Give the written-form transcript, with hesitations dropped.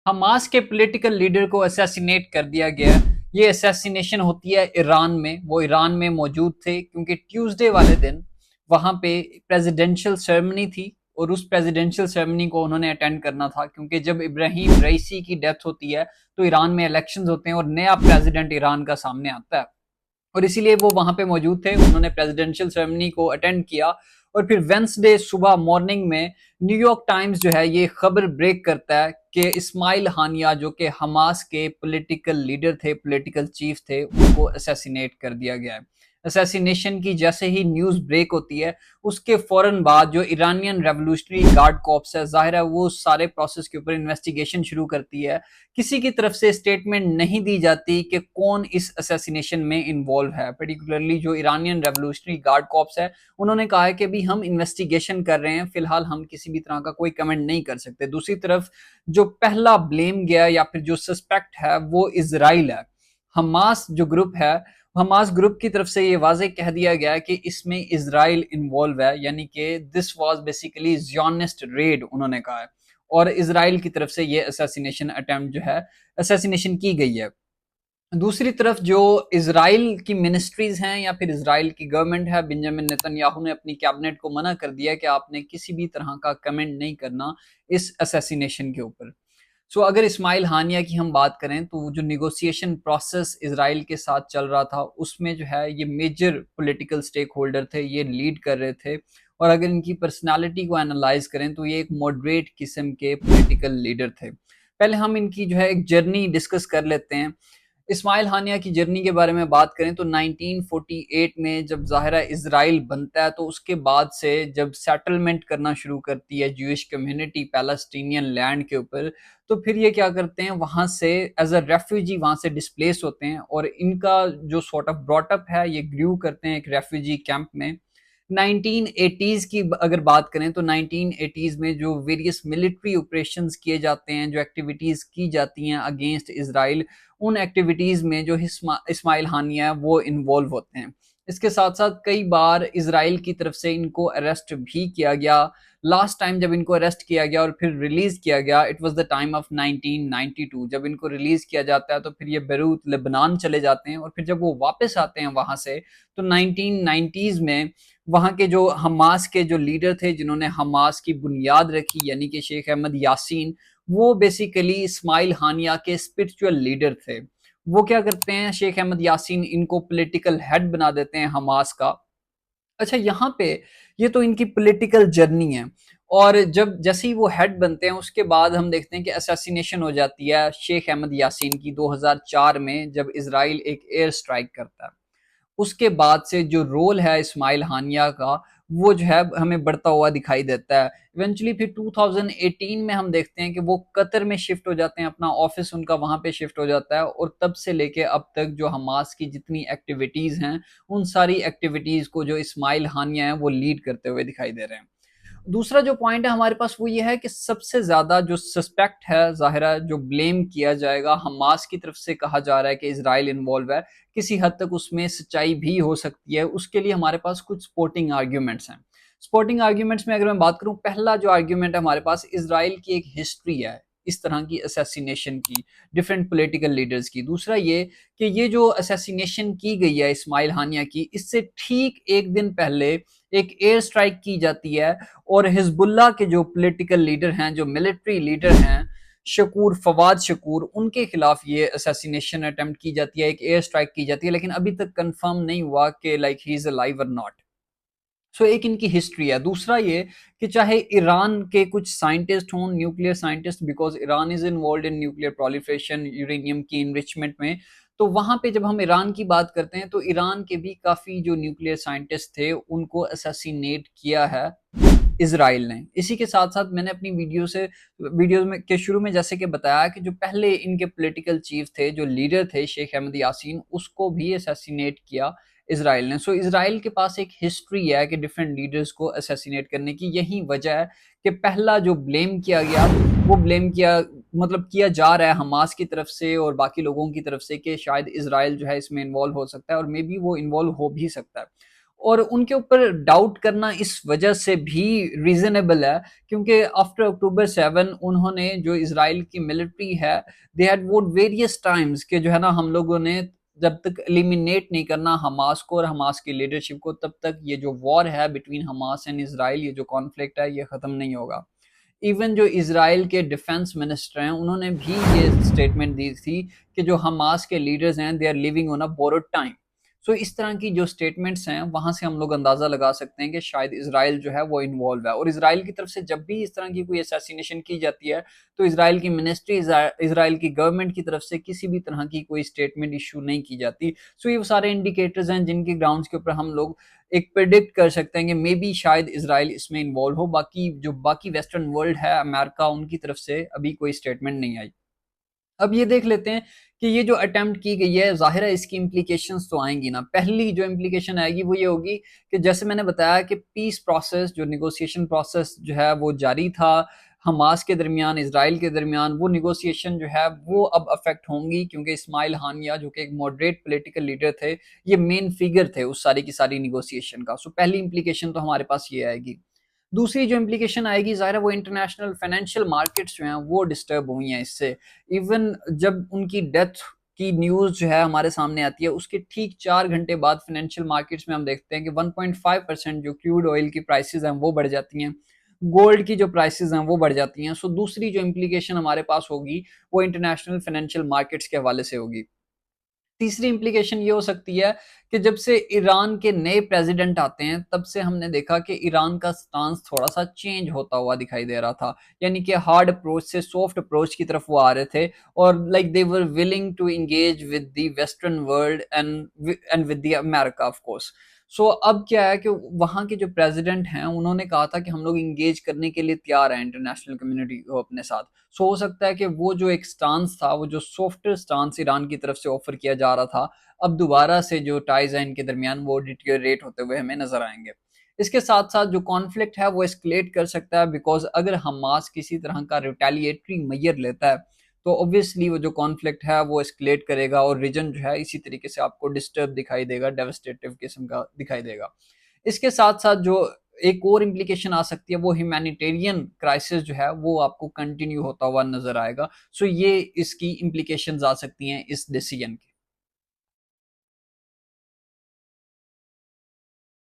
Hamas के political leader को assassinate कर दिया गया। ये असैसिनेशन होती है ईरान में। वो ईरान में मौजूद थे क्योंकि ट्यूसडे वाले दिन वहां पे प्रेसिडेंशियल सेरेमनी थी और उस प्रेसिडेंशियल सेरेमनी को उन्होंने अटेंड करना था, क्योंकि जब इब्राहिम रईसी की डेथ होती है तो ईरान में इलेक्शंस होते हैं और नया प्रेसिडेंट ईरान का सामने आता है, और इसीलिए वो वहां पे मौजूद थे। उन्होंने प्रेसिडेंशियल सेरेमनी को अटेंड किया और फिर वेंसडे सुबह मॉर्निंग में न्यूयॉर्क टाइम्स जो है ये खबर ब्रेक करता है कि इस्माइल हानिया, जो कि हमास के पॉलिटिकल लीडर थे, पॉलिटिकल चीफ थे, उनको असैसिनेट कर दिया गया है। असैसिनेशन की जैसे ही न्यूज ब्रेक होती है उसके फौरन बाद जो ईरानियन रेवोल्यूशनरी गार्ड कॉर्प्स है, जाहिर है वो सारे प्रोसेस के ऊपर इन्वेस्टिगेशन शुरू करती है। किसी की तरफ से स्टेटमेंट नहीं दी जाती कि कौन इस असैसिनेशन में इन्वॉल्व है। पर्टिकुलरली जो ईरानियन रेवोल्यूशनरी गार्ड कॉर्प्स है उन्होंने कहा है कि भी हम इन्वेस्टिगेशन कर रहे हैं, फिलहाल हम किसी भी तरह का कोई कमेंट नहीं कर सकते। दूसरी तरफ जो पहला ब्लेम गया या फिर जो सस्पेक्ट है वो इसराइल है। हमास जो ग्रुप है, हमास ग्रुप की तरफ से ये वाजे कह दिया गया कि इसमें इसराइल इन्वॉल्व है, यानी कि this was basically Zionist red उन्होंने कहा है, और इसराइल की तरफ से ये असैसिनेशन अटेम्प्ट जो है, असैसिनेशन की गई है। दूसरी तरफ जो इसराइल की मिनिस्ट्रीज हैं या फिर इसराइल की गवर्नमेंट है, बेंजामिन नेतन्याहू ने अपनी कैबिनेट को मना कर दिया कि आपने किसी भी तरह का कमेंट नहीं करना इस असैसिनेशन के ऊपर। अगर इस्माइल हानिया की हम बात करें तो जो निगोसिएशन प्रोसेस इसराइल के साथ चल रहा था उसमें जो है ये मेजर पॉलिटिकल स्टेक होल्डर थे, ये लीड कर रहे थे। और अगर इनकी पर्सनालिटी को एनालाइज करें तो ये एक मॉडरेट किस्म के पॉलिटिकल लीडर थे। पहले हम इनकी जो है एक जर्नी डिस्कस कर लेते हैं। इस्माइल हानिया की जर्नी के बारे में बात करें तो 1948 में जब ज़ाहिरा इजराइल बनता है तो उसके बाद से जब सेटलमेंट करना शुरू करती है ज्यूइश कम्युनिटी पैलेस्टीनियन लैंड के ऊपर, तो फिर ये क्या करते हैं, वहां से एज अ रेफ्यूजी वहां से डिस्प्लेस होते हैं और इनका जो सॉर्ट ऑफ ब्रॉटअप है ये ग्रू करते हैं एक रेफ्यूजी कैंप में। 1980s की अगर बात करें तो 1980s में जो वेरियस मिलिट्री ऑपरेशंस किए जाते हैं, जो एक्टिविटीज की जाती हैं अगेंस्ट इसराइल, उन एक्टिविटीज में जो इस्माइल हानिया है वो इन्वॉल्व होते हैं। इसके साथ साथ कई बार इसराइल की तरफ से इनको अरेस्ट भी किया गया। लास्ट टाइम जब इनको अरेस्ट किया गया और फिर रिलीज किया गया, it was the time of 1992। जब इनको रिलीज किया जाता है तो फिर ये बेरूत लेबनान चले जाते हैं, और फिर जब वो वापस आते हैं वहां से तो 1990s में वहां के जो हमास के जो लीडर थे जिन्होंने हमास की बुनियाद रखी, यानी कि शेख अहमद यासीन, वो बेसिकली इस्माइल हानिया के स्पिरिचुअल लीडर थे। वो क्या करते हैं, शेख अहमद यासीन इनको पॉलिटिकल हेड बना देते हैं हमास का। अच्छा, यहाँ पे ये तो इनकी पॉलिटिकल जर्नी है। और जब जैसे ही वो हेड बनते हैं उसके बाद हम देखते हैं कि असैसिनेशन हो जाती है शेख अहमद यासीन की 2004 में, जब इसराइल एक एयर स्ट्राइक करता है। उसके बाद से जो रोल है इस्माइल हानिया का वो जो है हमें बढ़ता हुआ दिखाई देता है। इवेंचुअली फिर 2018 में हम देखते हैं कि वो कतर में शिफ्ट हो जाते हैं, अपना ऑफिस उनका वहां पे शिफ्ट हो जाता है, और तब से लेके अब तक जो हमास की जितनी एक्टिविटीज हैं उन सारी एक्टिविटीज को जो इस्माइल हानिया है वो लीड करते हुए दिखाई दे रहे हैं। दूसरा जो पॉइंट है हमारे पास वो ये है कि सबसे ज्यादा जो सस्पेक्ट है, जाहिरा जो ब्लेम किया जाएगा हमास की तरफ से, कहा जा रहा है कि इसराइल इन्वॉल्व है। किसी हद तक उसमें सच्चाई भी हो सकती है, उसके लिए हमारे पास कुछ सपोर्टिंग आर्ग्यूमेंट्स हैं। सपोर्टिंग आर्ग्यूमेंट्स में अगर मैं बात करूं, पहला जो आर्ग्यूमेंट है हमारे पास, इसराइल की एक हिस्ट्री है इस तरह की असैसिनेशन की, डिफरेंट पॉलिटिकल लीडर्स की। दूसरा ये कि ये जो असैसिनेशन की गई है इस्माइल हानिया की, इससे ठीक एक दिन पहले एक एयर स्ट्राइक की जाती है, और हिजबुल्लाह के जो पॉलिटिकल लीडर हैं, जो मिलिट्री लीडर हैं, शकूर, फवाद शकूर, उनके खिलाफ ये असैसिनेशन अटेम्प्ट की जाती है, एक एयर स्ट्राइक की जाती है, लेकिन अभी तक कंफर्म नहीं हुआ कि लाइक ही इज अलाइव और नॉट। एक इनकी हिस्ट्री है। दूसरा ये कि चाहे ईरान के कुछ साइंटिस्ट हों, nuclear scientist, because Iran is involve in nuclear proliferation, uranium की इनरिचमेंट में, तो वहां पे जब हम ईरान की बात करते हैं तो ईरान के भी काफी जो न्यूक्लियर साइंटिस्ट थे उनको असैसिनेट किया है इसराइल ने। इसी के साथ साथ मैंने अपनी वीडियो में के शुरू में जैसे कि बताया कि जो पहले इनके पॉलिटिकल चीफ थे, जो लीडर थे शेख अहमद यासीन, उसको भी असैसिनेट किया इसराइल ने। इसराइल के पास एक हिस्ट्री है कि डिफरेंट लीडर्स को असैसिनेट करने की। यही वजह है कि पहला जो ब्लेम किया गया वो ब्लेम किया, मतलब किया जा रहा है हमास की तरफ से और बाकी लोगों की तरफ से कि शायद इसराइल जो है इसमें इन्वॉल्व हो सकता है, और मे बी वो इन्वॉल्व हो भी सकता है। और उनके ऊपर डाउट करना इस वजह से भी रीजनेबल है क्योंकि आफ्टर अक्टूबर 7 उन्होंने जो इसराइल की मिलिट्री है, they had vote various times कि जो है ना हम लोगों ने जब तक एलिमिनेट नहीं करना हमास को और हमास की लीडरशिप को, तब तक ये जो वॉर है बिटवीन हमास एंड इसराइल, ये जो कॉन्फ्लिक्ट है ये खत्म नहीं होगा। इवन जो इसराइल के डिफेंस मिनिस्टर हैं उन्होंने भी ये स्टेटमेंट दी थी कि जो हमास के लीडर्स हैं they are living on a borrowed time. So इस तरह की जो स्टेटमेंट्स हैं वहां से हम लोग अंदाजा लगा सकते हैं कि शायद इसराइल जो है वो इन्वॉल्व है। और इसराइल की तरफ से जब भी इस तरह की कोई असैसिनेशन की जाती है तो इसराइल की मिनिस्ट्री, इसराइल की गवर्नमेंट की तरफ से किसी भी तरह की कोई स्टेटमेंट इशू नहीं की जाती। सो ये सारे इंडिकेटर्स हैं जिनके ग्राउंड्स के ऊपर हम लोग एक प्रिडिक्ट कर सकते हैं कि मे बी शायद इसराइल इसमें इन्वॉल्व हो। बाकी जो बाकी वेस्टर्न वर्ल्ड है, अमेरिका, उनकी तरफ से अभी कोई स्टेटमेंट नहीं आई। अब ये देख लेते हैं कि ये जो अटेम्प्ट की गई है, ज़ाहिर है इसकी इम्प्लीकेशंस तो आएंगी ना। पहली जो इम्प्लीकेशन आएगी वो ये होगी कि जैसे मैंने बताया कि पीस प्रोसेस, जो निगोशिएशन प्रोसेस जो है वो जारी था हमास के दरमियान, इसराइल के दरमियान, वो निगोशिएशन जो है वो अब अफेक्ट होंगी क्योंकि इस्माइल हानिया जो कि एक मॉडरेट पॉलिटिकल लीडर थे, ये मेन फिगर थे उस सारी की सारी निगोशिएशन का। सो पहली इम्प्लीकेशन तो हमारे पास ये आएगी। दूसरी जो इम्प्लीकेशन आएगी ज़ाहिर है वो इंटरनेशनल फाइनेंशियल मार्केट्स जो हैं वो डिस्टर्ब हुई हैं इससे। इवन जब उनकी डेथ की न्यूज़ जो है हमारे सामने आती है उसके ठीक 4 घंटे बाद फाइनेंशियल मार्केट्स में हम देखते हैं कि 1.5% जो क्रूड ऑयल की प्राइसेस हैं वो बढ़ जाती हैं, गोल्ड की जो प्राइसेस हैं वो बढ़ जाती हैं। सो दूसरी जो इम्प्लीकेशन हमारे पास होगी वो इंटरनेशनल फाइनेंशियल मार्केट्स के हवाले से होगी। तीसरी इम्प्लीकेशन ये हो सकती है कि जब से ईरान के नए प्रेसिडेंट आते हैं तब से हमने देखा कि ईरान का स्टांस थोड़ा सा चेंज होता हुआ दिखाई दे रहा था, यानी कि हार्ड अप्रोच से सॉफ्ट अप्रोच की तरफ वो आ रहे थे और like they were willing to engage with the western world and with the America of course. So अब क्या है कि वहाँ के जो प्रेसिडेंट हैं उन्होंने कहा था कि हम लोग इंगेज करने के लिए तैयार हैं इंटरनेशनल कम्युनिटी को अपने साथ। सो हो सकता है कि वो जो एक स्टांस था, वो जो सॉफ्टर स्टांस ईरान की तरफ से ऑफर किया जा रहा था, अब दोबारा से जो टाइज हैं इनके दरमियान वो डिटेरियोरेट होते हुए हमें नजर आएंगे। इसके साथ साथ जो कॉन्फ्लिक्ट है वो एस्केलेट कर सकता है बिकॉज अगर हमास किसी तरह का रिटेलिएटरी मेजर लेता है तो ऑब्वियसली वो जो कॉन्फ्लिक्ट है वो एस्केलेट करेगा और रीजन जो है इसी तरीके से आपको डिस्टर्ब दिखाई देगा, डेवास्टेटिव किस्म का दिखाई देगा। इसके साथ साथ जो एक और इम्प्लीकेशन आ सकती है वो ह्यूमैनिटेरियन क्राइसिस जो है वो आपको कंटिन्यू होता हुआ नजर आएगा। सो ये इसकी इम्प्लीकेशंस आ सकती हैं इस डिसीजन की।